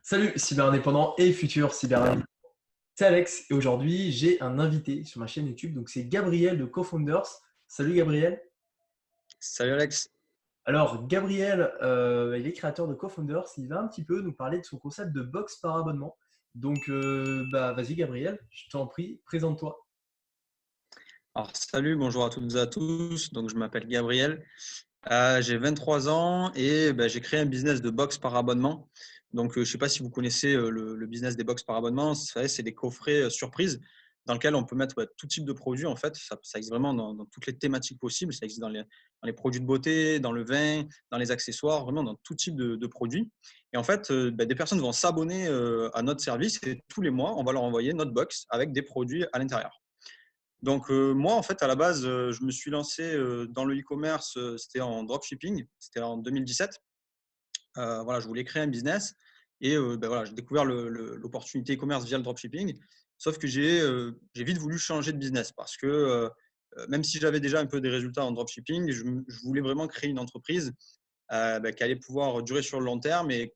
Salut cyberindépendants et futurs cyberindépendants. C'est Alex et aujourd'hui j'ai un invité sur ma chaîne YouTube, donc c'est Gabriel de CoFounders. Salut Gabriel. Salut Alex. Alors Gabriel, il est créateur de CoFounders, il va un petit peu nous parler de son concept de box par abonnement. Donc vas-y Gabriel, je t'en prie, présente-toi. Alors salut, bonjour à toutes et à tous. Donc je m'appelle Gabriel, j'ai 23 ans et j'ai créé un business de box par abonnement. Donc je ne sais pas si vous connaissez le business des box par abonnement. C'est des coffrets surprises dans lesquels on peut mettre tout type de produits. En fait, ça existe vraiment dans toutes les thématiques possibles. Ça existe dans les produits de beauté, dans le vin, dans les accessoires, vraiment dans tout type de produits. Et en fait, des personnes vont s'abonner à notre service et tous les mois, on va leur envoyer notre box avec des produits à l'intérieur. Donc moi, en fait, à la base, je me suis lancé dans le e-commerce, c'était en dropshipping, c'était en 2017. Voilà, je voulais créer un business et voilà, j'ai découvert l'opportunité e-commerce via le dropshipping. Sauf que j'ai vite voulu changer de business parce que même si j'avais déjà un peu des résultats en dropshipping, je voulais vraiment créer une entreprise qui allait pouvoir durer sur le long terme et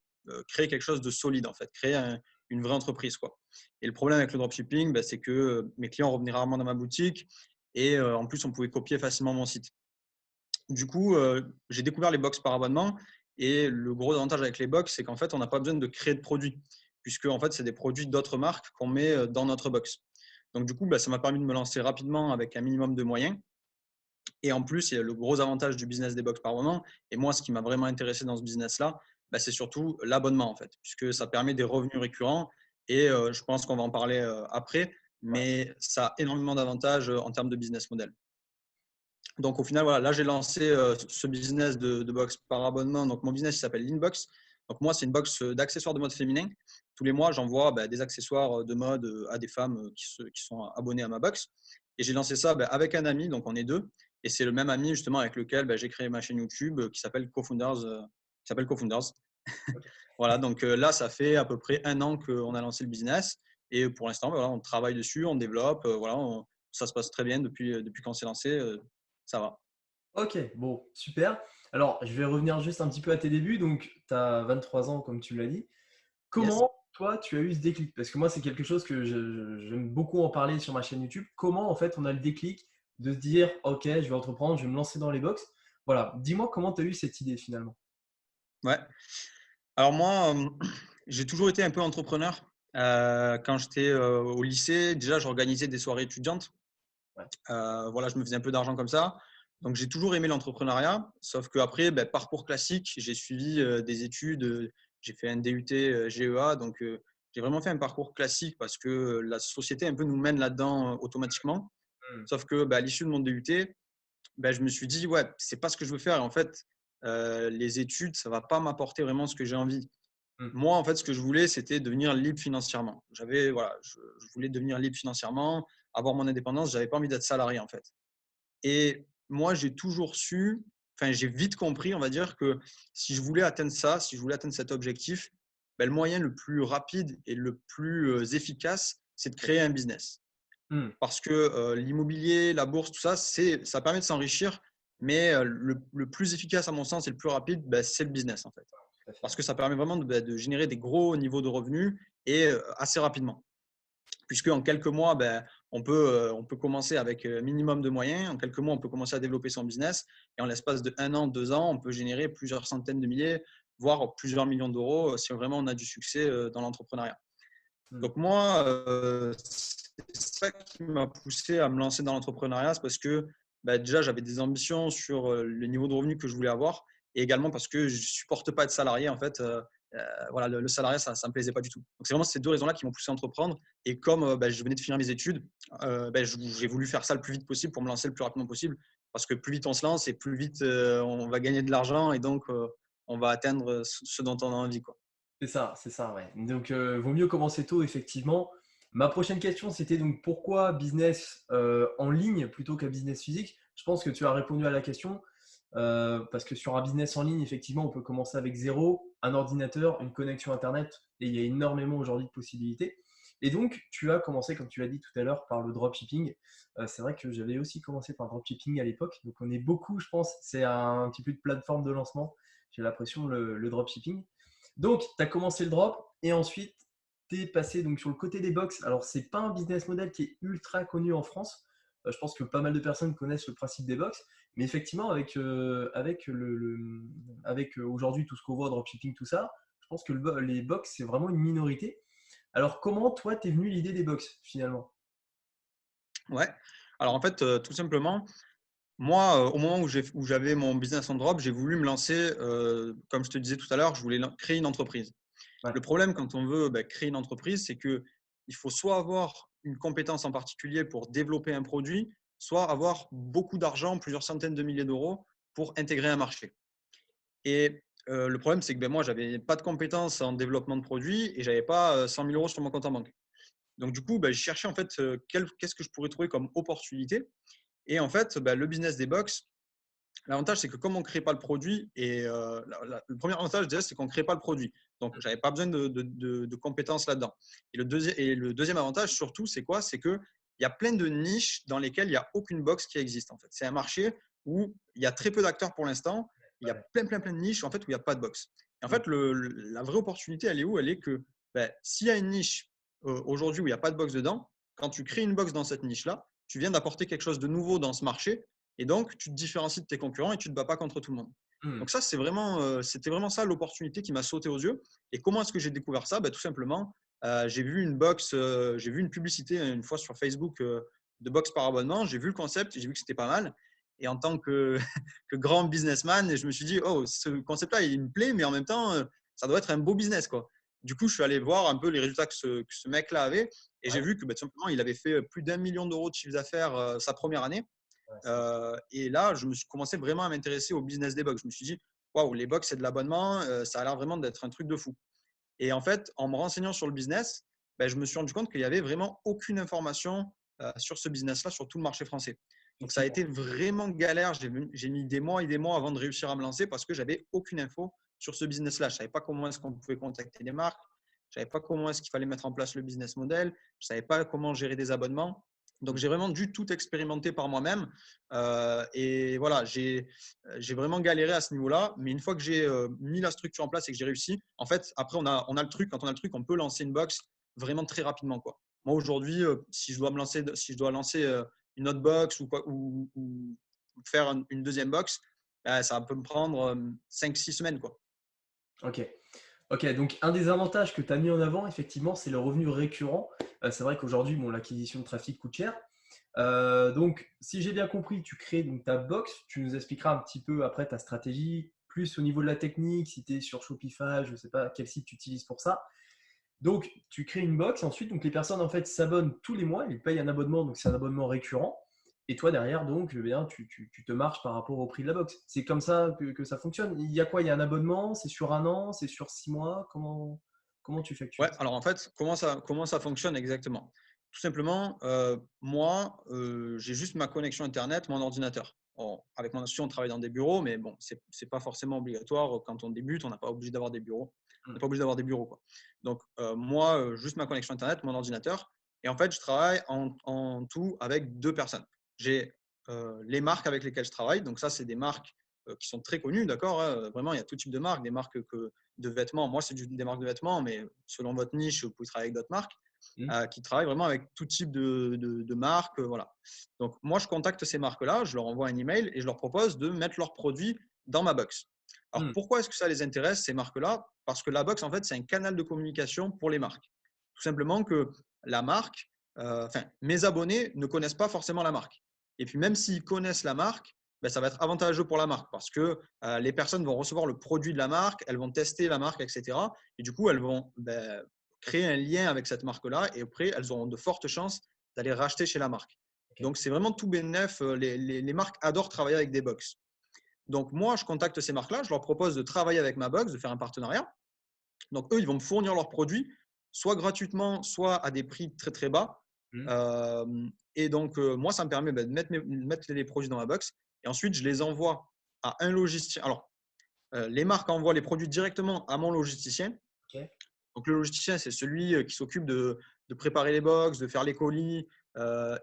créer quelque chose de solide, en fait, créer une vraie entreprise, quoi. Et le problème avec le dropshipping, c'est que mes clients revenaient rarement dans ma boutique et en plus, on pouvait copier facilement mon site. Du coup, j'ai découvert les box par abonnement et le gros avantage avec les box, c'est qu'en fait, on n'a pas besoin de créer de produits puisque en fait, c'est des produits d'autres marques qu'on met dans notre box. Donc, du coup, ça m'a permis de me lancer rapidement avec un minimum de moyens. Et en plus, il y a le gros avantage du business des box par abonnement. Et moi, ce qui m'a vraiment intéressé dans ce business-là, c'est surtout l'abonnement, en fait, puisque ça permet des revenus récurrents. Et je pense qu'on va en parler après, Ouais. mais ça a énormément d'avantages en termes de business model. Donc, au final, voilà, là, j'ai lancé ce business de box par abonnement. Donc, mon business, il s'appelle Linbox. Donc, moi, c'est une box d'accessoires de mode féminin. Tous les mois, j'envoie des accessoires de mode à des femmes qui sont abonnées à ma box. Et j'ai lancé ça avec un ami, donc on est deux. Et c'est le même ami, justement, avec lequel j'ai créé ma chaîne YouTube qui s'appelle CoFounders. Voilà, donc là, ça fait à peu près un an qu'on a lancé le business. Et pour l'instant, voilà, on travaille dessus, on développe. Voilà, ça se passe très bien depuis qu'on s'est lancé. Ça va. Ok, bon, super. Alors je vais revenir juste un petit peu à tes débuts. Donc tu as 23 ans comme tu l'as dit. Yes. Comment, toi, tu as eu ce déclic? Parce que moi, c'est quelque chose que j'aime beaucoup en parler sur ma chaîne YouTube. Comment, en fait, on a le déclic de se dire, OK, je vais entreprendre, je vais me lancer dans les box. Voilà, dis-moi comment tu as eu cette idée finalement. Ouais. Alors moi, j'ai toujours été un peu entrepreneur. Quand j'étais au lycée, déjà, j'organisais des soirées étudiantes. Ouais. Voilà, je me faisais un peu d'argent comme ça. Donc, j'ai toujours aimé l'entrepreneuriat. Sauf qu'après, parcours classique, j'ai suivi des études. J'ai fait un DUT GEA. Donc, j'ai vraiment fait un parcours classique parce que la société un peu nous mène là-dedans automatiquement. Hmm. Sauf que à l'issue de mon DUT, je me suis dit, ouais, c'est pas ce que je veux faire. Et en fait, les études, ça va pas m'apporter vraiment ce que j'ai envie. Hmm. Moi, en fait, ce que je voulais, c'était devenir libre financièrement. Voilà, je voulais devenir libre financièrement, avoir mon indépendance. J'avais pas envie d'être salarié, en fait. Et moi, j'ai toujours su, enfin, j'ai vite compris, on va dire, que si je voulais atteindre ça, si je voulais atteindre cet objectif, le moyen le plus rapide et le plus efficace, c'est de créer un business. Hmm. Parce que l'immobilier, la bourse, tout ça, ça permet de s'enrichir, mais le plus efficace, à mon sens, et le plus rapide, c'est le business, en fait. Tout à fait. Parce que ça permet vraiment de générer des gros niveaux de revenus et assez rapidement. Puisque en quelques mois, on peut commencer avec un minimum de moyens. En quelques mois, on peut commencer à développer son business. Et en l'espace de 1 an, 2 ans, on peut générer plusieurs centaines de milliers, voire plusieurs millions d'euros si vraiment on a du succès dans l'entrepreneuriat. Hmm. Donc moi, c'est ça qui m'a poussé à me lancer dans l'entrepreneuriat, c'est parce que déjà j'avais des ambitions sur le niveau de revenu que je voulais avoir, et également parce que je supporte pas être salarié en fait. Voilà, le salariat, ça me plaisait pas du tout. Donc c'est vraiment ces deux raisons-là qui m'ont poussé à entreprendre. Et comme je venais de finir mes études, j'ai voulu faire ça le plus vite possible pour me lancer le plus rapidement possible, parce que plus vite on se lance et plus vite on va gagner de l'argent et donc on va atteindre ce dont on a envie, quoi. C'est ça, ouais. Donc, vaut mieux commencer tôt, effectivement. Ma prochaine question, c'était donc pourquoi business en ligne plutôt qu'un business physique? Je pense que tu as répondu à la question. Parce que sur un business en ligne, effectivement, on peut commencer avec zéro, un ordinateur, une connexion Internet, et il y a énormément aujourd'hui de possibilités. Et donc, tu as commencé, comme tu l'as dit tout à l'heure, par le dropshipping. C'est vrai que j'avais aussi commencé par le dropshipping à l'époque. Donc, on est beaucoup, je pense, c'est un petit peu de plateforme de lancement. J'ai l'impression, le dropshipping. Donc, tu as commencé le drop et ensuite, tu es passé donc, sur le côté des box. Alors, ce n'est pas un business model qui est ultra connu en France. Je pense que pas mal de personnes connaissent le principe des box. Mais effectivement, avec aujourd'hui tout ce qu'on voit, dropshipping, tout ça, je pense que les box, c'est vraiment une minorité. Alors, comment toi, t'es venu l'idée des box finalement? Ouais. Alors en fait, tout simplement, moi, au moment où j'avais mon business en drop, j'ai voulu me lancer, comme je te disais tout à l'heure, je voulais créer une entreprise. Ouais, Le problème quand on veut créer une entreprise, c'est qu'il faut soit avoir une compétence en particulier pour développer un produit, soit avoir beaucoup d'argent, plusieurs centaines de milliers d'euros pour intégrer un marché. Et le problème, c'est que moi, je n'avais pas de compétences en développement de produits et je n'avais pas 100 000 euros sur mon compte en banque. Donc, du coup, je cherchais en fait qu'est-ce que je pourrais trouver comme opportunité. Et en fait, le business des box, l'avantage, c'est que comme on ne crée pas le produit, et le premier avantage déjà, c'est qu'on ne crée pas le produit. Donc, je n'avais pas besoin de compétences là-dedans. Et le deuxième avantage, surtout, c'est quoi? C'est qu'il y a plein de niches dans lesquelles il n'y a aucune box qui existe. En fait. C'est un marché où il y a très peu d'acteurs pour l'instant. Il y a ouais, plein de niches en fait, où il n'y a pas de box. Et en ouais. fait, la vraie opportunité, elle est où? Elle est que s'il y a une niche aujourd'hui où il n'y a pas de box dedans, quand tu crées une box dans cette niche-là, tu viens d'apporter quelque chose de nouveau dans ce marché et donc, tu te différencies de tes concurrents et tu ne te bats pas contre tout le monde. Hmm. Donc ça, c'était vraiment ça l'opportunité qui m'a sauté aux yeux. Et comment est-ce que j'ai découvert ça? Tout simplement, j'ai vu une box, j'ai vu une publicité une fois sur Facebook de box par abonnement. J'ai vu le concept, j'ai vu que c'était pas mal. Et en tant que, que grand businessman, je me suis dit, oh, ce concept-là, il me plaît, mais en même temps, ça doit être un beau business, quoi. Du coup, je suis allé voir un peu les résultats que ce mec-là avait. Et j'ai Ouais, vu que tout simplement, il avait fait plus d'1 million d'euros de chiffre d'affaires sa première année. ouais, c'est ouf. Et là, je me suis commencé vraiment à m'intéresser au business des box. Je me suis dit, waouh, les box, c'est de l'abonnement, ça a l'air vraiment d'être un truc de fou. Et en fait, en me renseignant sur le business, je me suis rendu compte qu'il n'y avait vraiment aucune information sur ce business-là, sur tout le marché français. Donc, ça a Effectivement. été vraiment galère. J'ai mis des mois et des mois avant de réussir à me lancer parce que j'avais aucune info sur ce business-là. Je ne savais pas comment est-ce qu'on pouvait contacter les marques. Je ne savais pas comment est-ce qu'il fallait mettre en place le business model. Je ne savais pas comment gérer des abonnements. Donc, Hmm. j'ai vraiment dû tout expérimenter par moi-même. Et voilà, j'ai vraiment galéré à ce niveau-là. Mais une fois que j'ai mis la structure en place et que j'ai réussi, en fait, après, on a le truc. Quand on a le truc, on peut lancer une box vraiment très rapidement, quoi. Moi, aujourd'hui, si je dois lancer une autre box ou faire une deuxième box, ça peut me prendre 5-6 semaines, quoi. Ok. Ok, donc un des avantages que tu as mis en avant, effectivement, c'est le revenu récurrent. C'est vrai qu'aujourd'hui, bon, l'acquisition de trafic coûte cher. Donc, si j'ai bien compris, tu crées donc, ta box. Tu nous expliqueras un petit peu après ta stratégie, plus au niveau de la technique, si tu es sur Shopify, je ne sais pas quel site tu utilises pour ça. Donc, tu crées une box et ensuite, donc, les personnes en fait s'abonnent tous les mois, ils payent un abonnement, donc c'est un abonnement récurrent. Et toi, derrière, donc, eh bien, tu te marches par rapport au prix de la box. C'est comme ça que ça fonctionne. Il y a quoi? Il y a un abonnement? C'est sur un an? C'est sur 6 mois? Comment tu Ouais, factures ça? alors en fait, comment ça fonctionne exactement? Tout simplement, moi, j'ai juste ma connexion Internet, mon ordinateur. Bon, avec mon associé, on travaille dans des bureaux, mais bon, c'est pas forcément obligatoire. Quand on débute, on n'a pas obligé d'avoir des bureaux. On Hmm. n'est pas obligé d'avoir des bureaux, quoi. Donc, moi, juste ma connexion Internet, mon ordinateur. Et en fait, je travaille en tout avec deux personnes. J'ai les marques avec lesquelles je travaille. Donc, ça, c'est des marques qui sont très connues, d'accord, hein. Vraiment, il y a tout type de marques, des marques de vêtements. Moi, c'est des marques de vêtements, mais selon votre niche, vous pouvez travailler avec d'autres marques Hmm. qui travaillent vraiment avec tout type de marques. Voilà. Donc, moi, je contacte ces marques-là, je leur envoie un email et je leur propose de mettre leurs produits dans ma box. Alors, Hmm. pourquoi est-ce que ça les intéresse, ces marques-là? Parce que la box, en fait, c'est un canal de communication pour les marques. Tout simplement que la marque, mes abonnés ne connaissent pas forcément la marque. Et puis, même s'ils connaissent la marque, ça va être avantageux pour la marque parce que les personnes vont recevoir le produit de la marque, elles vont tester la marque, etc. Et du coup, elles vont créer un lien avec cette marque-là et après, elles auront de fortes chances d'aller racheter chez la marque. Ok. Donc, c'est vraiment tout bénef. Les marques adorent travailler avec des box. Donc, moi, je contacte ces marques-là, je leur propose de travailler avec ma box, de faire un partenariat. Donc, eux, ils vont me fournir leurs produits, soit gratuitement, soit à des prix très, très bas. Hmm. Et donc, moi, ça me permet de mettre les produits dans ma box. Et ensuite, je les envoie à un logisticien. Alors, les marques envoient les produits directement à mon logisticien. Ok. Donc, le logisticien, c'est celui qui s'occupe de préparer les box, de faire les colis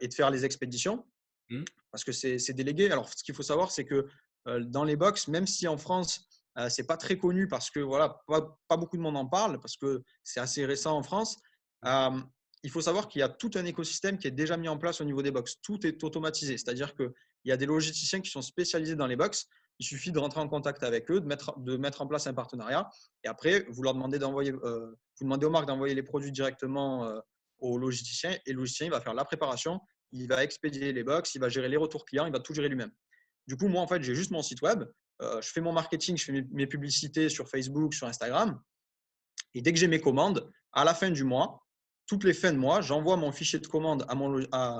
et de faire les expéditions Hmm. parce que c'est délégué. Alors, ce qu'il faut savoir, c'est que dans les box, même si en France, Ce n'est pas très connu parce que voilà, pas beaucoup de monde en parle parce que c'est assez récent en France. Il faut savoir qu'il y a tout un écosystème qui est déjà mis en place au niveau des box. Tout est automatisé, c'est-à-dire qu'il y a des logisticiens qui sont spécialisés dans les box. Il suffit de rentrer en contact avec eux, de mettre en place un partenariat. Et après, vous leur demandez vous demandez aux marques d'envoyer les produits directement au logisticien. Et le logisticien, il va faire la préparation, il va expédier les box, il va gérer les retours clients, il va tout gérer lui-même. Du coup, moi, en fait, j'ai juste mon site web. Je fais mon marketing, je fais mes publicités sur Facebook, sur Instagram. Et dès que j'ai mes commandes, à la fin du mois, toutes les fins de mois, j'envoie mon fichier de commande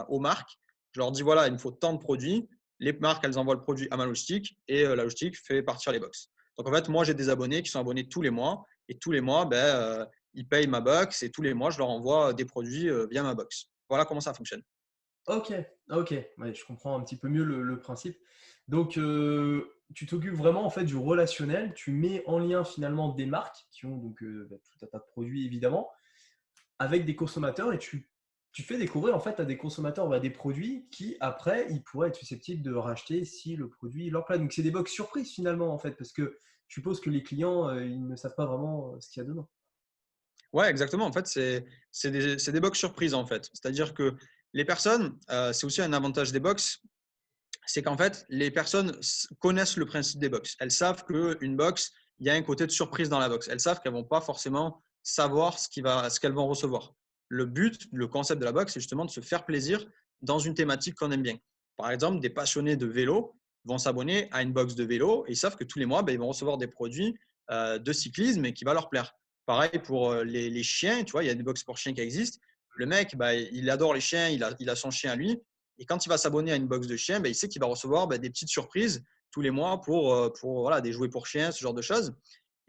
aux marques. Je leur dis, voilà, il me faut tant de produits. Les marques, elles envoient le produit à ma logistique et la logistique fait partir les box. Donc, en fait, moi, j'ai des abonnés qui sont abonnés tous les mois. Et tous les mois, ils payent ma box et tous les mois, je leur envoie des produits via ma box. Voilà comment ça fonctionne. Ok, ok, ouais, je comprends un petit peu mieux le principe. Donc, tu t'occupes vraiment en fait du relationnel, tu mets en lien finalement des marques qui ont donc tout un tas de produits évidemment, avec des consommateurs et tu fais découvrir en fait à des consommateurs des produits qui après ils pourraient être susceptibles de racheter si le produit leur plaît. Donc c'est des box surprises finalement en fait, parce que je suppose que les clients ils ne savent pas vraiment ce qu'il y a dedans. Ouais, exactement. En fait, c'est des box surprises en fait. C'est-à-dire que les personnes, c'est aussi un avantage des box, c'est qu'en fait, les personnes connaissent le principe des box. Elles savent qu'une box, il y a un côté de surprise dans la box. Elles savent qu'elles ne vont pas forcément savoir ce qu'elles vont recevoir. Le but, le concept de la box, c'est justement de se faire plaisir dans une thématique qu'on aime bien. Par exemple, des passionnés de vélo vont s'abonner à une box de vélo et ils savent que tous les mois, ils vont recevoir des produits de cyclisme et qui va leur plaire. Pareil pour les chiens, tu vois, il y a des box pour chiens qui existent. Le mec, il adore les chiens, il a son chien à lui. Et quand il va s'abonner à une box de chiens, il sait qu'il va recevoir des petites surprises tous les mois pour voilà, des jouets pour chiens, ce genre de choses.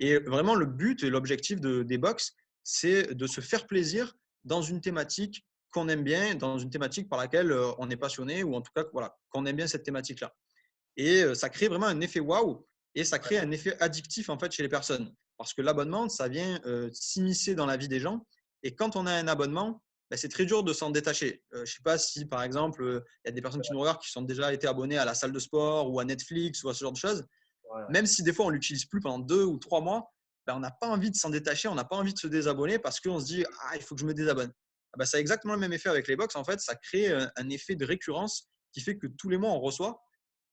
Et vraiment, le but et l'objectif des box, c'est de se faire plaisir dans une thématique qu'on aime bien, dans une thématique par laquelle on est passionné ou en tout cas voilà, qu'on aime bien cette thématique-là. Et ça crée vraiment un effet waouh et ça crée un effet addictif en fait chez les personnes. Parce que l'abonnement, ça vient s'immiscer dans la vie des gens. Et quand on a un abonnement, c'est très dur de s'en détacher. Je ne sais pas si, par exemple, il y a des personnes qui nous regardent qui sont déjà été abonnées à la salle de sport ou à Netflix ou à ce genre de choses. Voilà. Même si des fois, on ne l'utilise plus pendant 2 ou 3 mois, on n'a pas envie de s'en détacher, on n'a pas envie de se désabonner parce qu'on se dit « Ah, il faut que je me désabonne ». Ça a exactement le même effet avec les box. En fait, ça crée un effet de récurrence qui fait que tous les mois, on reçoit.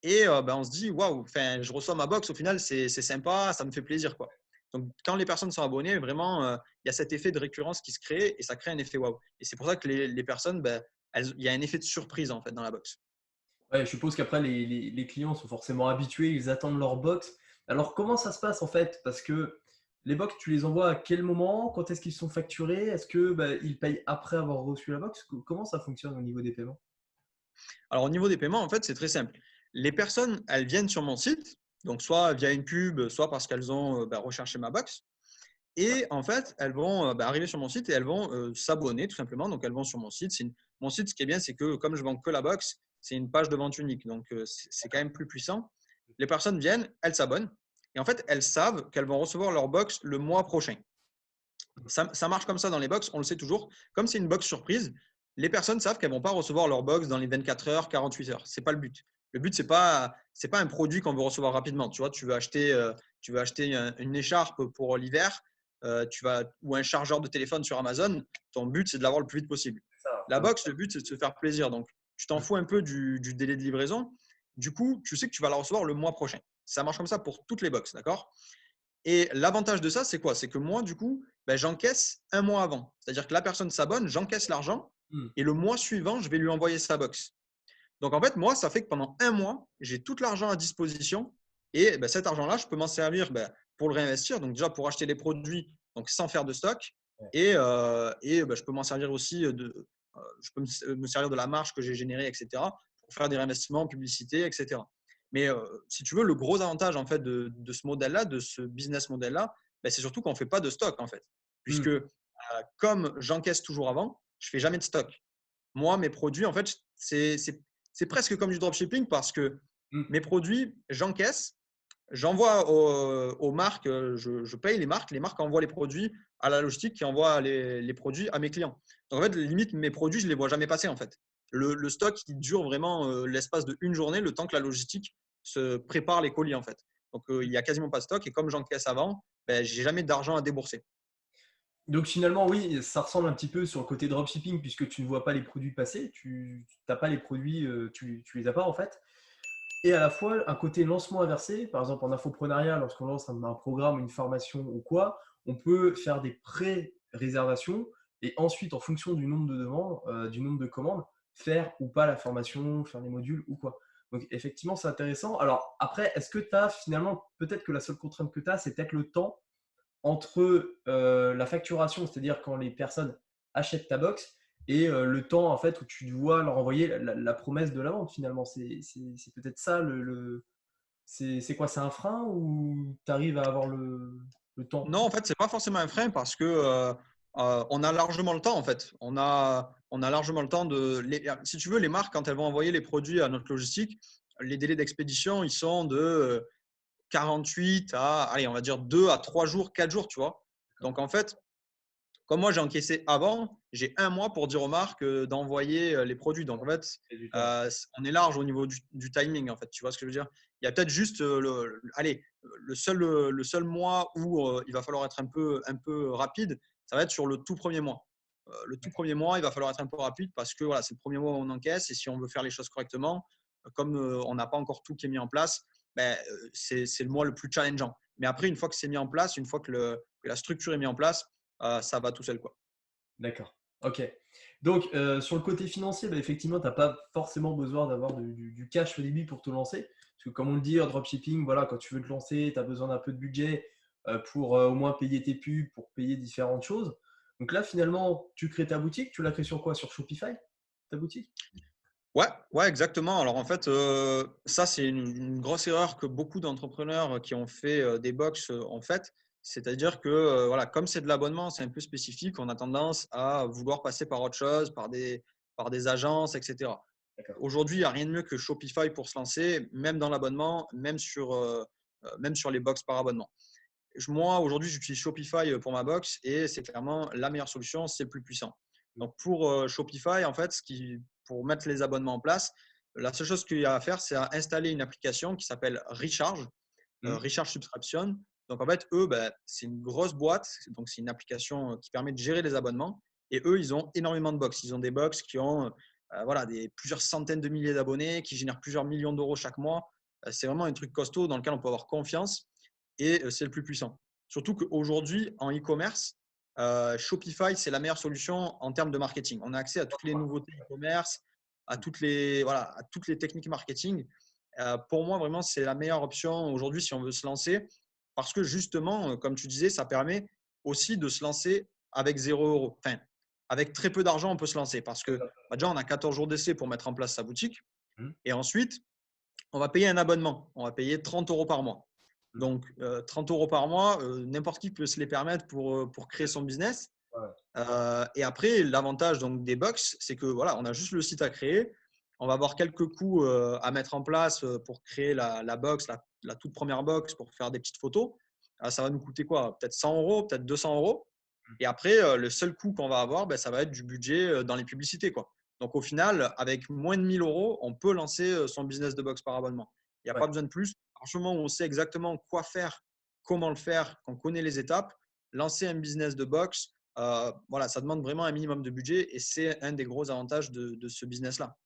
Et on se dit, waouh, je reçois ma box, au final, c'est sympa, ça me fait plaisir, quoi. Donc, quand les personnes sont abonnées, vraiment, il y a cet effet de récurrence qui se crée et ça crée un effet waouh. Et c'est pour ça que les personnes, il y a un effet de surprise, en fait, dans la box. Ouais, je suppose qu'après les clients sont forcément habitués, ils attendent leur box. Alors comment ça se passe en fait? Parce que les box, tu les envoies à quel moment? Quand est-ce qu'ils sont facturés? Est-ce que ils payent après avoir reçu la box? Comment ça fonctionne au niveau des paiements? Alors, au niveau des paiements, en fait, c'est très simple. Les personnes, elles viennent sur mon site, donc soit via une pub, soit parce qu'elles ont recherché ma box. Et en fait, elles vont arriver sur mon site et elles vont s'abonner tout simplement. Donc, elles vont sur mon site. Mon site, ce qui est bien, c'est que comme je vends que la box, c'est une page de vente unique. Donc, c'est quand même plus puissant. Les personnes viennent, elles s'abonnent. Et en fait, elles savent qu'elles vont recevoir leur box le mois prochain. Ça marche comme ça dans les box, on le sait toujours. Comme c'est une box surprise, les personnes savent qu'elles ne vont pas recevoir leur box dans les 24 heures, 48 heures. Ce n'est pas le but. Le but, ce n'est pas un produit qu'on veut recevoir rapidement. Tu vois, tu veux acheter une écharpe pour l'hiver ou un chargeur de téléphone sur Amazon. Ton but, c'est de l'avoir le plus vite possible. Ça, La box, le but, c'est de se faire plaisir. Donc, tu t'en fous un peu du délai de livraison. Du coup, tu sais que tu vas la recevoir le mois prochain. Ça marche comme ça pour toutes les box, d'accord? Et l'avantage de ça, c'est quoi? C'est que moi, du coup, j'encaisse un mois avant. C'est-à-dire que la personne s'abonne, j'encaisse l'argent hmm. et le mois suivant, je vais lui envoyer sa box. Donc, en fait, moi, ça fait que pendant un mois, j'ai tout l'argent à disposition et cet argent-là, je peux m'en servir pour le réinvestir. Donc, déjà, pour acheter les produits donc sans faire de stock Ouais. et je peux m'en servir aussi je peux me servir de la marge que j'ai générée, etc., pour faire des réinvestissements, publicité, etc. Mais si tu veux, le gros avantage en fait de ce modèle-là, de ce business model-là, c'est surtout qu'on ne fait pas de stock en fait. Hmm. Puisque comme j'encaisse toujours avant, je ne fais jamais de stock. Moi, mes produits, en fait, c'est presque comme du dropshipping parce que Hmm. mes produits, j'encaisse, j'envoie aux marques, je paye les marques envoient les produits à la logistique qui envoie les produits à mes clients. Donc en fait, limite, mes produits, je ne les vois jamais passer en fait. Le stock, il dure vraiment l'espace d'une journée, le temps que la logistique se prépare les colis en fait. Donc, il n'y a quasiment pas de stock. Et comme j'encaisse avant, ben, je n'ai jamais d'argent à débourser. Donc finalement, oui, ça ressemble un petit peu sur le côté dropshipping puisque tu ne vois pas les produits passer, tu n'as pas les produits, tu les as pas en fait. Et à la fois, un côté lancement inversé, par exemple en infoprenariat, lorsqu'on lance un programme, une formation ou quoi, on peut faire des pré-réservations et ensuite, en fonction du nombre de demandes, du nombre de commandes, faire ou pas la formation, faire les modules ou quoi. Donc effectivement, c'est intéressant. Alors après, est-ce que tu as finalement, peut-être que la seule contrainte que tu as, c'est peut-être le temps entre la facturation, c'est-à-dire quand les personnes achètent ta box, et le temps en fait où tu dois leur envoyer la promesse de la vente finalement. C'est peut-être ça c'est quoi? C'est un frein ou tu arrives à avoir le temps? Non, en fait, c'est pas forcément un frein parce que on a largement le temps. En fait, on a largement le temps si tu veux, les marques quand elles vont envoyer les produits à notre logistique, les délais d'expédition, ils sont de 48 à, allez, on va dire 2 à 3 jours, 4 jours, tu vois. Donc en fait, comme moi j'ai encaissé avant, j'ai un mois pour dire aux marques d'envoyer les produits. Donc en fait, C'est du temps. on est large au niveau du timing. En fait, tu vois ce que je veux dire? Il y a peut-être juste allez, le seul mois où il va falloir être un peu rapide, ça va être sur le tout premier mois. Le tout premier mois, il va falloir être un peu rapide parce que voilà, c'est le premier mois où on encaisse et si on veut faire les choses correctement, comme on n'a pas encore tout qui est mis en place, ben, c'est le mois le plus challengeant. Mais après, une fois que c'est mis en place, une fois que la structure est mise en place, ça va tout seul, quoi. D'accord. OK. Donc, sur le côté financier, bah, effectivement, tu as pas forcément besoin d'avoir du cash au début pour te lancer. Parce que comme on le dit en dropshipping, voilà, quand tu veux te lancer, tu as besoin d'un peu de budget, pour, au moins payer tes pubs, pour payer différentes choses. Donc là, finalement, tu crées ta boutique, tu l'as créée sur quoi? Sur Shopify? Ta boutique? Ouais, ouais, exactement. Alors en fait, ça, c'est une grosse erreur que beaucoup d'entrepreneurs qui ont fait des box ont fait. C'est-à-dire que voilà, comme c'est de l'abonnement, c'est un peu spécifique, on a tendance à vouloir passer par autre chose, par des agences, etc. D'accord. Aujourd'hui, il n'y a rien de mieux que Shopify pour se lancer, même dans l'abonnement, même sur les box par abonnement. Moi, aujourd'hui, j'utilise Shopify pour ma box et c'est clairement la meilleure solution, c'est le plus puissant. Donc, pour Shopify, en fait, pour mettre les abonnements en place, la seule chose qu'il y a à faire, c'est à installer une application qui s'appelle Recharge, Mmh. Recharge Subscription. Donc, en fait, eux, ben, c'est une grosse boîte. Donc, c'est une application qui permet de gérer les abonnements. Et eux, ils ont énormément de box. Ils ont des box qui ont voilà, plusieurs centaines de milliers d'abonnés, qui génèrent plusieurs millions d'euros chaque mois. C'est vraiment un truc costaud dans lequel on peut avoir confiance et c'est le plus puissant. Surtout qu'aujourd'hui, en e-commerce, Shopify, c'est la meilleure solution en termes de marketing. On a accès à toutes les nouveautés e-commerce, voilà, à toutes les techniques marketing. Pour moi, vraiment, c'est la meilleure option aujourd'hui si on veut se lancer parce que justement, comme tu disais, ça permet aussi de se lancer avec 0 €. Enfin, avec très peu d'argent, on peut se lancer parce que déjà, on a 14 jours d'essai pour mettre en place sa boutique. Mmh. Et ensuite, on va payer un abonnement. On va payer 30 € par mois. Mmh. Donc, 30 € par mois, n'importe qui peut se les permettre pour créer son business. Ouais. Et après, l'avantage donc, des box, c'est que voilà, on a juste le site à créer. On va avoir quelques coûts à mettre en place pour créer la box, la toute première box, pour faire des petites photos. Ça va nous coûter quoi? Peut-être 100 €, peut-être 200 €. Et après, le seul coût qu'on va avoir, ben, ça va être du budget dans les publicités, quoi. Donc, au final, avec moins de 1 000 €, on peut lancer son business de box par abonnement. Il n'y a Ouais. pas besoin de plus. À partir du moment où on sait exactement quoi faire, comment le faire, qu'on connaît les étapes, lancer un business de box, voilà, ça demande vraiment un minimum de budget et c'est un des gros avantages de ce business-là.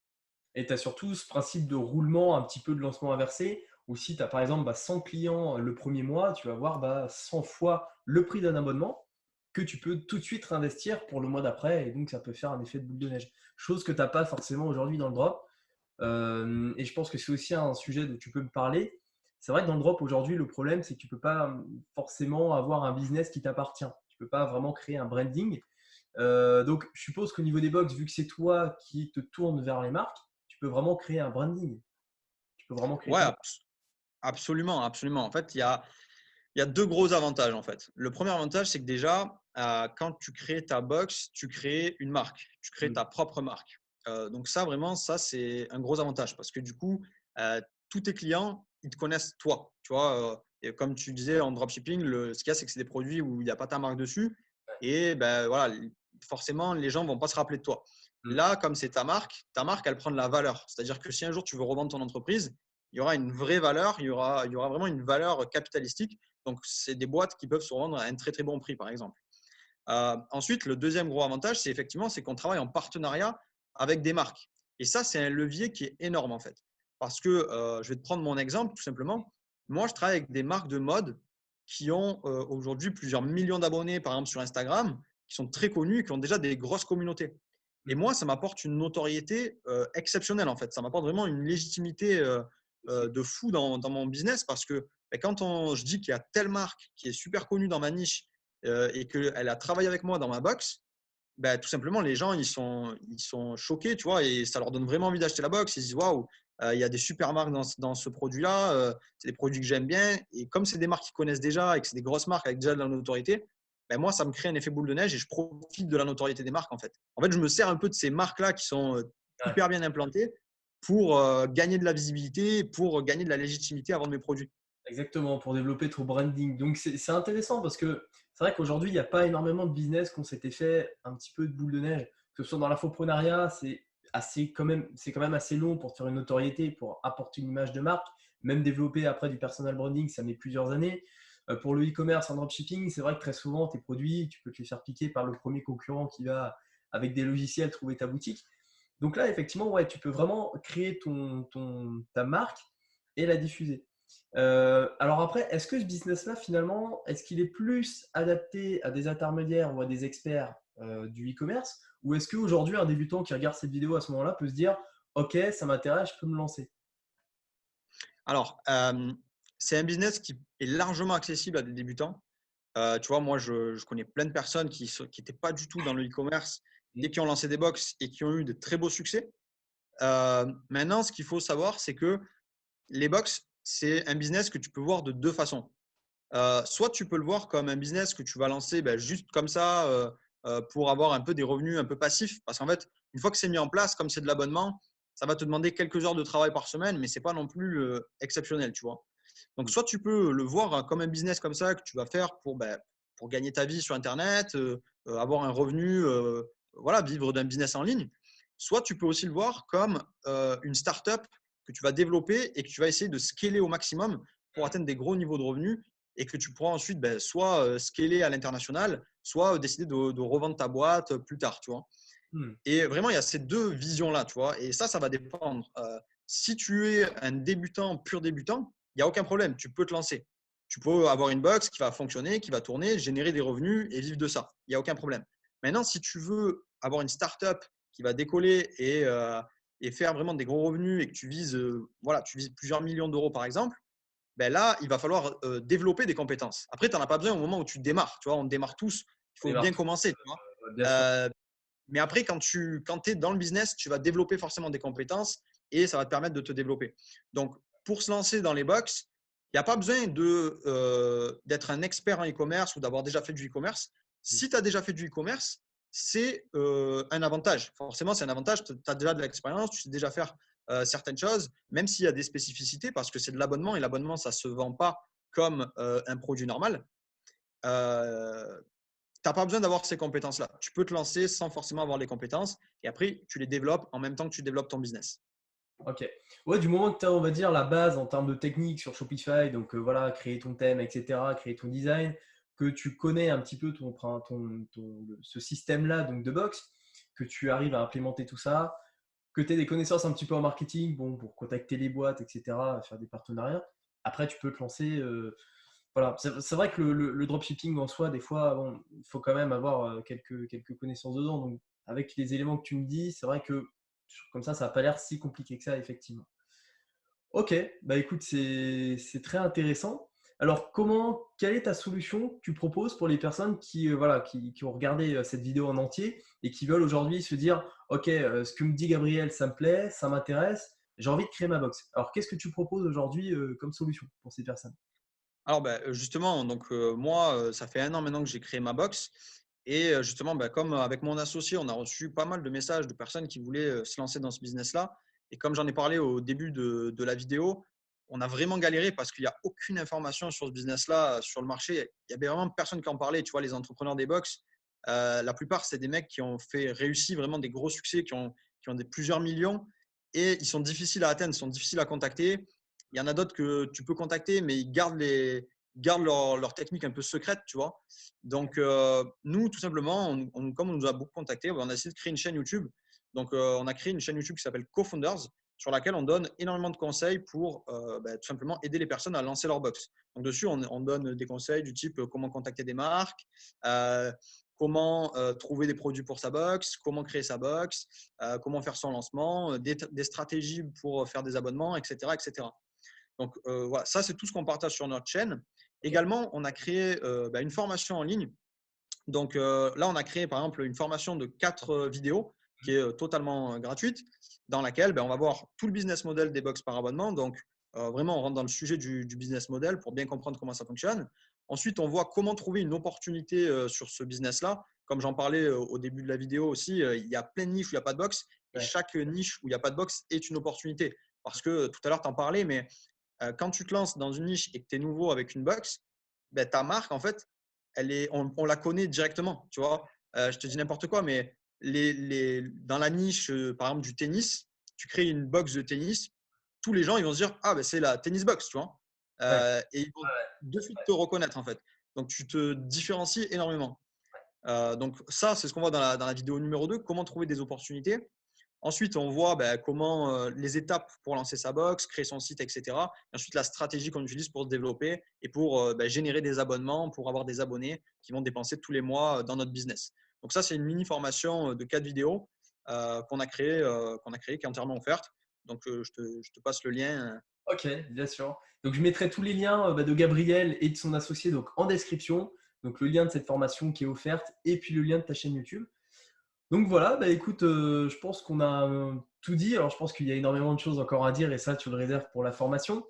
Et tu as surtout ce principe de roulement, un petit peu de lancement inversé, où si tu as par exemple 100 clients le premier mois, tu vas avoir 100 fois le prix d'un abonnement que tu peux tout de suite réinvestir pour le mois d'après. Et donc, ça peut faire un effet de boule de neige. Chose que tu n'as pas forcément aujourd'hui dans le drop. Et je pense que c'est aussi un sujet dont tu peux me parler. C'est vrai que dans le drop aujourd'hui, le problème, c'est que tu ne peux pas forcément avoir un business qui t'appartient. Tu ne peux pas vraiment créer un branding. Donc, je suppose qu'au niveau des box, vu que c'est toi qui te tournes vers les marques, tu peux vraiment créer un branding. Tu peux vraiment créer Ouais, ta marque. absolument, absolument. En fait, il y a deux gros avantages en fait. Le premier avantage, c'est que déjà, quand tu crées ta box, tu crées une marque, tu crées Mmh. ta propre marque. Donc ça, vraiment, ça, c'est un gros avantage parce que du coup, tous tes clients, ils te connaissent toi. Tu vois, et comme tu disais en dropshipping, ce qu'il y a, c'est que c'est des produits où il n'y a pas ta marque dessus. Et ben, voilà, forcément, les gens ne vont pas se rappeler de toi. Mmh. Là, comme c'est ta marque, elle prend de la valeur. C'est-à-dire que si un jour tu veux revendre ton entreprise, il y aura une vraie valeur, il y aura vraiment une valeur capitalistique. Donc, c'est des boîtes qui peuvent se revendre à un très, très bon prix, par exemple. Ensuite, le deuxième gros avantage, c'est qu'on travaille en partenariat avec des marques. Et ça, c'est un levier qui est énorme, en fait. Parce que, je vais te prendre mon exemple, tout simplement. Moi, je travaille avec des marques de mode qui ont aujourd'hui plusieurs millions d'abonnés, par exemple, sur Instagram, qui sont très connues et qui ont déjà des grosses communautés. Et moi, ça m'apporte une notoriété exceptionnelle, en fait. Ça m'apporte vraiment une légitimité de fou dans mon business parce que quand je dis qu'il y a telle marque qui est super connue dans ma niche et qu'elle a travaillé avec moi dans ma box, ben, tout simplement, les gens, ils sont choqués, tu vois, et ça leur donne vraiment envie d'acheter la box. Ils se disent, waouh, il y a des super marques dans ce produit-là, c'est des produits que j'aime bien. Et comme c'est des marques qu'ils connaissent déjà et que c'est des grosses marques avec déjà de la notoriété, ben moi, ça me crée un effet boule de neige et je profite de la notoriété des marques, en fait. En fait, je me sers un peu de ces marques-là qui sont Ouais. hyper bien implantées pour gagner de la visibilité, pour gagner de la légitimité à vendre mes produits. Exactement, pour développer ton branding. Donc, c'est intéressant parce que c'est vrai qu'aujourd'hui, il n'y a pas énormément de business qui ont cet effet un petit peu de boule de neige. Que ce soit dans l'infoprenariat, c'est quand même assez long pour te faire une notoriété, pour apporter une image de marque. Même développer après du personal branding, ça met plusieurs années. Pour le e-commerce en dropshipping, c'est vrai que très souvent, tes produits, tu peux te les faire piquer par le premier concurrent qui va, avec des logiciels, trouver ta boutique. Donc là, effectivement, ouais, tu peux vraiment créer ta marque et la diffuser. Alors après, est-ce que ce business-là, finalement, est-ce qu'il est plus adapté à des intermédiaires ou à des experts du e-commerce? Ou est-ce qu'aujourd'hui, un débutant qui regarde cette vidéo à ce moment-là peut se dire, OK, ça m'intéresse, je peux me lancer? Alors, c'est un business qui est largement accessible à des débutants. Tu vois, moi, je connais plein de personnes qui n'étaient pas du tout dans le e-commerce et qui ont lancé des box et qui ont eu de très beaux succès. Maintenant, ce qu'il faut savoir, c'est que les box, c'est un business que tu peux voir de deux façons. Soit tu peux le voir comme un business que tu vas lancer juste comme ça pour avoir un peu des revenus un peu passifs. Parce qu'en fait, une fois que c'est mis en place, comme c'est de l'abonnement, ça va te demander quelques heures de travail par semaine, mais ce n'est pas non plus exceptionnel, tu vois. Donc, soit tu peux le voir comme un business comme ça que tu vas faire pour gagner ta vie sur Internet, avoir un revenu, voilà, vivre d'un business en ligne. Soit tu peux aussi le voir comme une startup que tu vas développer et que tu vas essayer de scaler au maximum pour atteindre des gros niveaux de revenus et que tu pourras ensuite soit scaler à l'international, soit décider de revendre ta boîte plus tard, tu vois. Hmm. Et vraiment, il y a ces deux visions-là, tu vois. Et ça va dépendre. Si tu es un débutant, pur débutant, il n'y a aucun problème. Tu peux te lancer. Tu peux avoir une box qui va fonctionner, qui va tourner, générer des revenus et vivre de ça. Il n'y a aucun problème. Maintenant, si tu veux avoir une startup qui va décoller et faire vraiment des gros revenus et que voilà, tu vises plusieurs millions d'euros, par exemple, ben là, il va falloir développer des compétences. Après, tu n'en as pas besoin au moment où tu démarres. Tu vois, on démarre tous. Il faut Démarre bien tout. commencer. Tu vois. Bien sûr. Euh, mais après, quand tu es dans le business, tu vas développer forcément des compétences et ça va te permettre de te développer. Donc, pour se lancer dans les box, il n'y a pas besoin d'être un expert en e-commerce ou d'avoir déjà fait du e-commerce. Si tu as déjà fait du e-commerce, c'est un avantage. Forcément, c'est un avantage. Tu as déjà de l'expérience, tu sais déjà faire certaines choses, même s'il y a des spécificités parce que c'est de l'abonnement et l'abonnement, ça ne se vend pas comme un produit normal. Euh, Tu n'as pas besoin d'avoir ces compétences-là. Tu peux te lancer sans forcément avoir les compétences et après, tu les développes en même temps que tu développes ton business. Ok. Ouais, du moment que tu as, on va dire, la base en termes de technique sur Shopify, donc voilà, créer ton thème, etc., créer ton design, que tu connais un petit peu ce système-là donc de box, que tu arrives à implémenter tout ça, que tu aies des connaissances un petit peu en marketing, bon, pour contacter les boîtes, etc., faire des partenariats. Après, tu peux te lancer. Voilà. C'est vrai que le dropshipping en soi, des fois, bon, il faut quand même avoir quelques connaissances dedans. Donc, avec les éléments que tu me dis, c'est vrai que comme ça n'a pas l'air si compliqué que ça, effectivement. Ok, bah écoute, c'est très intéressant. Alors, quelle est ta solution que tu proposes pour les personnes voilà, qui ont regardé cette vidéo en entier et qui veulent aujourd'hui se dire, ok, ce que me dit Gabriel, ça me plaît, ça m'intéresse, j'ai envie de créer ma box. Alors, qu'est-ce que tu proposes aujourd'hui comme solution pour ces personnes? Alors, justement, donc, moi, ça fait 1 an maintenant que j'ai créé ma box. Et justement, comme avec mon associé, on a reçu pas mal de messages de personnes qui voulaient se lancer dans ce business-là. Et comme j'en ai parlé au début de la vidéo, on a vraiment galéré parce qu'il n'y a aucune information sur ce business-là sur le marché. Il y avait vraiment personne qui en parlait. Tu vois, les entrepreneurs des box, la plupart, c'est des mecs qui ont fait réussir vraiment des gros succès, qui ont plusieurs millions. Et ils sont difficiles à atteindre, ils sont difficiles à contacter. Il y en a d'autres que tu peux contacter, mais ils gardent leur technique un peu secrète, tu vois. Donc, nous, tout simplement, comme on nous a beaucoup contactés, on a essayé de créer une chaîne YouTube. Donc, on a créé une chaîne YouTube qui s'appelle Co-Founders, sur laquelle on donne énormément de conseils pour tout simplement aider les personnes à lancer leur box. Donc, dessus, on donne des conseils du type comment contacter des marques, comment trouver des produits pour sa box, comment créer sa box, comment faire son lancement, des stratégies pour faire des abonnements, etc. etc. Donc, voilà, ça, c'est tout ce qu'on partage sur notre chaîne. Ok. Également, on a créé une formation en ligne. Donc, là, on a créé, par exemple, une formation de 4 vidéos qui est totalement gratuite, dans laquelle on va voir tout le business model des box par abonnement. Donc, vraiment, on rentre dans le sujet du business model pour bien comprendre comment ça fonctionne. Ensuite, on voit comment trouver une opportunité sur ce business-là. Comme j'en parlais au début de la vidéo aussi, il y a plein de niches où il n'y a pas de box. Et Ouais. chaque niche où il n'y a pas de box est une opportunité. Parce que tout à l'heure, tu en parlais, mais quand tu te lances dans une niche et que tu es nouveau avec une box, ta marque, en fait, on la connaît directement. Tu vois, je te dis n'importe quoi, mais dans la niche, par exemple, du tennis, tu crées une box de tennis, tous les gens ils vont se dire, ah, ben, c'est la tennis box, tu vois. Ouais. Et ils vont Ouais. de suite te reconnaître, en fait. Donc, tu te différencies énormément. Donc, ça, c'est ce qu'on voit dans la vidéo numéro 2, comment trouver des opportunités. Ensuite, on voit comment les étapes pour lancer sa box, créer son site, etc. Et ensuite, la stratégie qu'on utilise pour se développer et pour générer des abonnements, pour avoir des abonnés qui vont dépenser tous les mois dans notre business. Donc ça, c'est une mini formation de 4 vidéos qu'on a créée, qui est entièrement offerte. Donc, je te passe le lien. Ok, bien sûr. Donc, je mettrai tous les liens de Gabriel et de son associé donc, en description. Donc, le lien de cette formation qui est offerte et puis le lien de ta chaîne YouTube. Donc voilà, bah écoute, je pense qu'on a tout dit. Alors, je pense qu'il y a énormément de choses encore à dire et ça, tu le réserves pour la formation.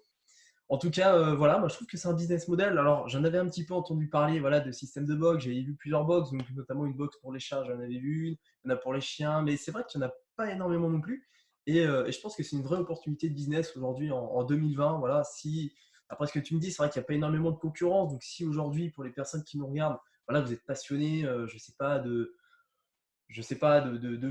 En tout cas, voilà, moi je trouve que c'est un business model. Alors, j'en avais un petit peu entendu parler voilà, de système de box. J'avais vu plusieurs box, donc notamment une box pour les chats, j'en avais vu une. Il y en a pour les chiens, mais c'est vrai qu'il n'y en a pas énormément non plus. Et je pense que c'est une vraie opportunité de business aujourd'hui en 2020. Voilà, si, après ce que tu me dis, c'est vrai qu'il n'y a pas énormément de concurrence. Donc, si aujourd'hui, pour les personnes qui nous regardent, voilà, vous êtes passionné, je sais pas, de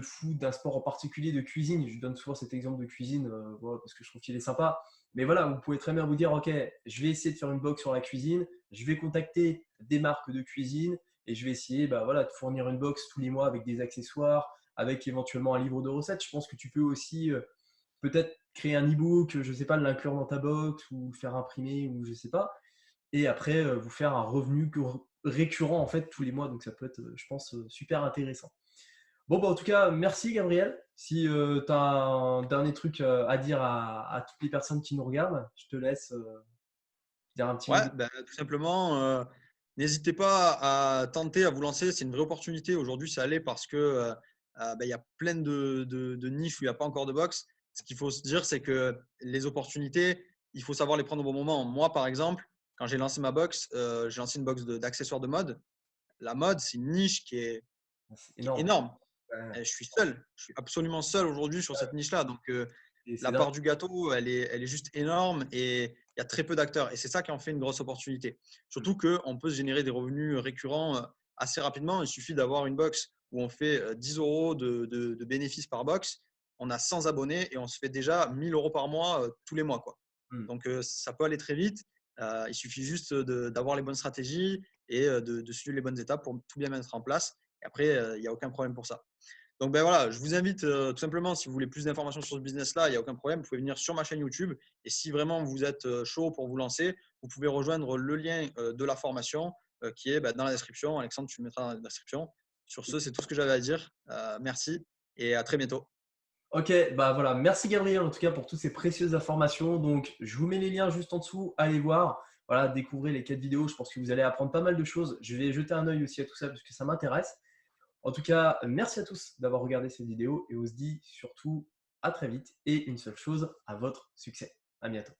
foot, d'un sport en particulier, de cuisine. Je donne souvent cet exemple de cuisine voilà, parce que je trouve qu'il est sympa. Mais voilà, vous pouvez très bien vous dire, OK, je vais essayer de faire une box sur la cuisine, je vais contacter des marques de cuisine et je vais essayer voilà, de fournir une box tous les mois avec des accessoires, avec éventuellement un livre de recettes. Je pense que tu peux aussi peut-être créer un e-book, je ne sais pas, l'inclure dans ta box ou le faire imprimer ou je ne sais pas. Et après, vous faire un revenu récurrent en fait tous les mois. Donc ça peut être, je pense, super intéressant. Bon, bah, en tout cas, merci Gabriel. Si tu as un dernier truc à dire à toutes les personnes qui nous regardent, je te laisse dire un petit mot Ouais, de… tout simplement, n'hésitez pas à tenter, à vous lancer. C'est une vraie opportunité. Aujourd'hui, ça allait parce que il y a plein de niches où il n'y a pas encore de box. Ce qu'il faut se dire, c'est que les opportunités, il faut savoir les prendre au bon moment. Moi, par exemple, quand j'ai lancé ma box, j'ai lancé une box d'accessoires de mode. La mode, c'est une niche qui est, C'est qui est énorme. énorme. Ouais, Et je suis seul. Je suis absolument seul aujourd'hui sur cette niche-là. Donc, et c'est la dingue. part du gâteau, elle est juste énorme et il y a très peu d'acteurs. Et c'est ça qui en fait une grosse opportunité. Surtout qu'on peut se générer des revenus récurrents assez rapidement. Il suffit d'avoir une box où on fait 10 euros de bénéfices par box. On a 100 abonnés et on se fait déjà 1000 euros par mois tous les mois, quoi. Mm. Donc, ça peut aller très vite. Il suffit juste d'avoir les bonnes stratégies et de suivre les bonnes étapes pour tout bien mettre en place. Et après, il n'y a aucun problème pour ça. Donc voilà, je vous invite tout simplement, si vous voulez plus d'informations sur ce business-là, il n'y a aucun problème, vous pouvez venir sur ma chaîne YouTube. Et si vraiment vous êtes chaud pour vous lancer, vous pouvez rejoindre le lien de la formation qui est dans la description. Alexandre, tu le mettras dans la description. Sur ce, c'est tout ce que j'avais à dire. Merci et à très bientôt. Ok, bah voilà, merci Gabriel en tout cas pour toutes ces précieuses informations. Donc, je vous mets les liens juste en dessous, allez voir. Voilà, découvrez les 4 vidéos. Je pense que vous allez apprendre pas mal de choses. Je vais jeter un œil aussi à tout ça parce que ça m'intéresse. En tout cas, merci à tous d'avoir regardé cette vidéo et on se dit surtout à très vite et une seule chose, à votre succès. À bientôt.